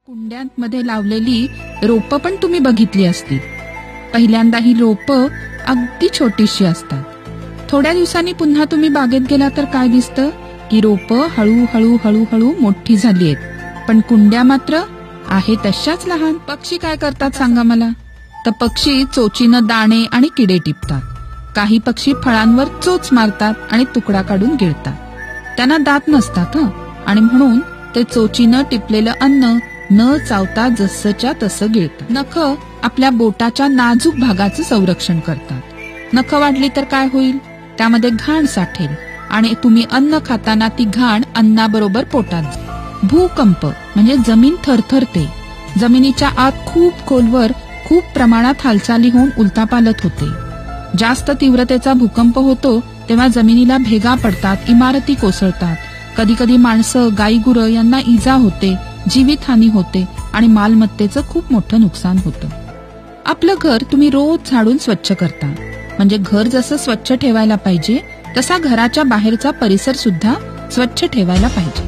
कुंड्यांमध्ये लावलेली रोपं पण तुम्ही बघितली असतील. पहिल्यांदा ही रोपं अगदी छोटीशी असतात. थोड्या दिवसांनी पुन्हा तुम्ही बागेत गेला तर काय दिसतं की रोपं हळूहळू हळूहळू मोठी झाली आहेत, पण कुंड्या मात्र आहे तशाच लहान. पक्षी काय करतात सांगा मला? तर पक्षी चोचीनं दाणे आणि किडे टिपतात. काही पक्षी फळांवर चोच मारतात आणि तुकडा काढून गिळतात. त्यांना दात नसतात आणि म्हणून ते चोचीनं टिपलेलं अन्न न चावता जसंच्या तसं गिळतात. नखं आपल्या बोटाच्या नाजूक भागाचं संरक्षण करतात. नखं वाढली तर काय होईल? त्यामध्ये घाण साठेल आणि तुम्ही अन्न खाताना ती घाण अन्नाबरोबर पोटात जाईल. भूकंप म्हणजे जमीन थरथरते. जमिनीच्या आत खूप खोलवर खूप प्रमाणात हालचाली होऊन उलथापालथ होते. जास्त तीव्रतेचा भूकंप होतो तेव्हा जमिनीला भेगा पडतात, इमारती कोसळतात. कधी कधी माणसं, गायीगुरं यांना इजा होते, जीवितहानी होते आणि मालमत्तेचं खूप मोठं नुकसान होतं. आपलं घर तुम्ही रोज झाडून स्वच्छ करता. म्हणजे घर जसं स्वच्छ ठेवायला पाहिजे तसा घराच्या बाहेरचा परिसर सुद्धा स्वच्छ ठेवायला पाहिजे.